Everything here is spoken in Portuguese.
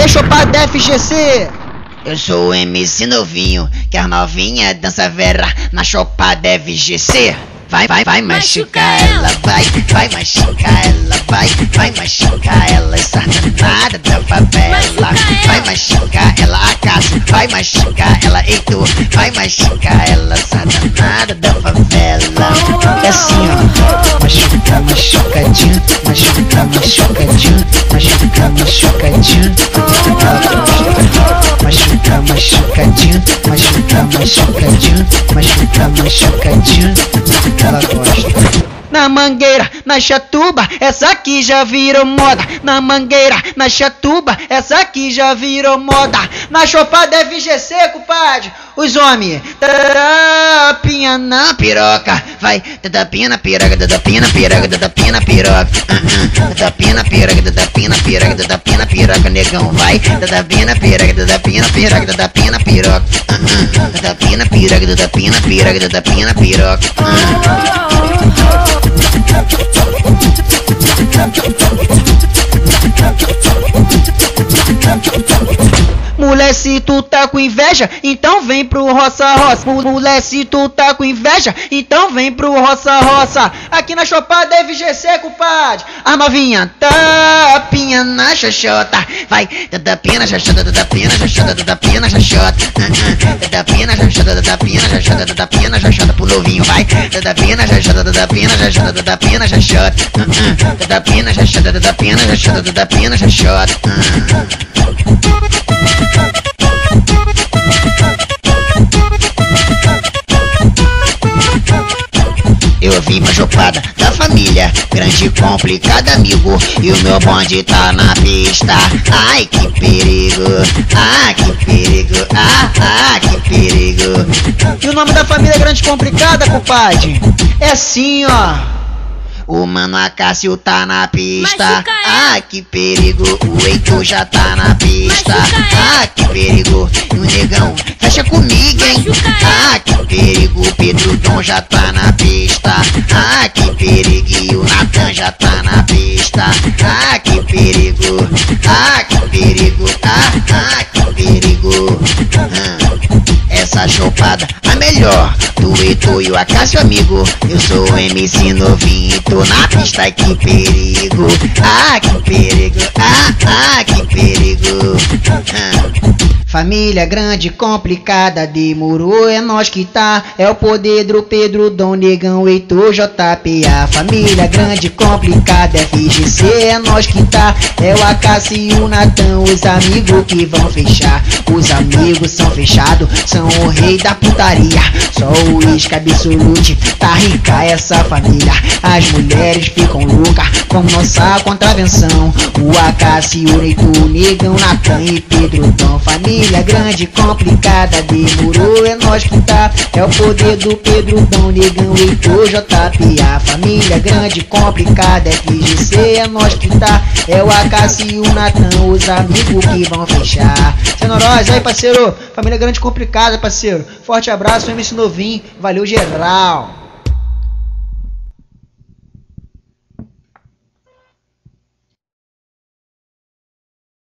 aí, chopada FGC. Eu sou o MC novinho, que as novinha dança vera na chopada FGC. Vai machucar ela, vai machucar ela, vai machucar ela, essa danada da favela. Vai machucar ela, acaso, vai machucar ela, Heitor, vai machucar ela, essa danada da favela. É assim, ó, machuca, machucadinho, machuca, machucadinho, machuca, machucadinho, machuca, machucadinho, machuca, machucadinho, machuca, machucadinho. Ela gosta. Na mangueira, na chatuba, essa aqui já virou moda. Na mangueira, na chatuba, essa aqui já virou moda. Na chopada FGC, compadre, os homens. Tapinha na piroca, vai, tapinha na piroca, tapinha na piroca, tapinha na piroca. Tapinha na piroca, tapinha na piroca, tapinha na piroca, negão, vai, tapinha na piroca, tapinha na piroca, tapinha na piroca. Tapinha na piroca, tapinha na piroca, tapinha na piroca. Mulher, se tu tá com inveja, então vem pro roça-roça. Mulher, se tu tá com inveja, então vem pro roça-roça. Aqui na chopada FGC, compadre, a novinha. Tapinha na xoxota, vai, tapinha na xoxota, tapinha na xoxota, tapinha na xoxota. Tapinha na xoxota, tapinha na xoxota, tapinha na xoxota pro novinho, vai. Tapinha na xoxota, tapinha na xoxota, tapinha na xoxota. Tapinha na xoxota, tapinha na xoxota, tapinha na xoxota. Eu vim pra chopada da família, grande e complicada, amigo. E o meu bonde tá na pista. Ai, que perigo, ah, que perigo, ah, que perigo. E o nome da família grande e complicada, compadre, é assim, ó. O mano Acácio tá na pista. Ah, que perigo, o Heitor já tá na pista. Ah, que perigo, e o negão fecha comigo, hein. Ah, que perigo, o Pedro Dom já tá na pista. Ah, que perigo, e o Natan já tá na pista. Ah, que perigo, ah, que perigo, ah, que perigo. Essa chopada, a melhor do Heitor e o Acácio, amigo. Eu sou o MC novinho, tô na pista, que perigo. Ah, que perigo, ah, que perigo. Família grande, complicada, demorou, é nós que tá. É o poder do Pedro, Dom, Negão, Heitor, JPA. Família grande, complicada, FGC, é nós que tá. É o Acácio e o Natan, os amigos que vão fechar. Os amigos são fechados, são o rei da putaria. Só o Isca Absolute, tá rica essa família. As mulheres ficam loucas com nossa contravenção. O Acácio, o Heitor, Negão, Natan e Pedro Dom. Família grande, complicada, demorou, é nós que tá. É o poder do Pedro Dom, Negão, Heitor, JPA. Família grande, complicada, FGC, é nós que tá. É o Acácio e o Natan, os amigos que vão fechar. Senhorós, aí, parceiro, família grande, complicada, parceiro. Forte abraço, MC novinho, valeu geral.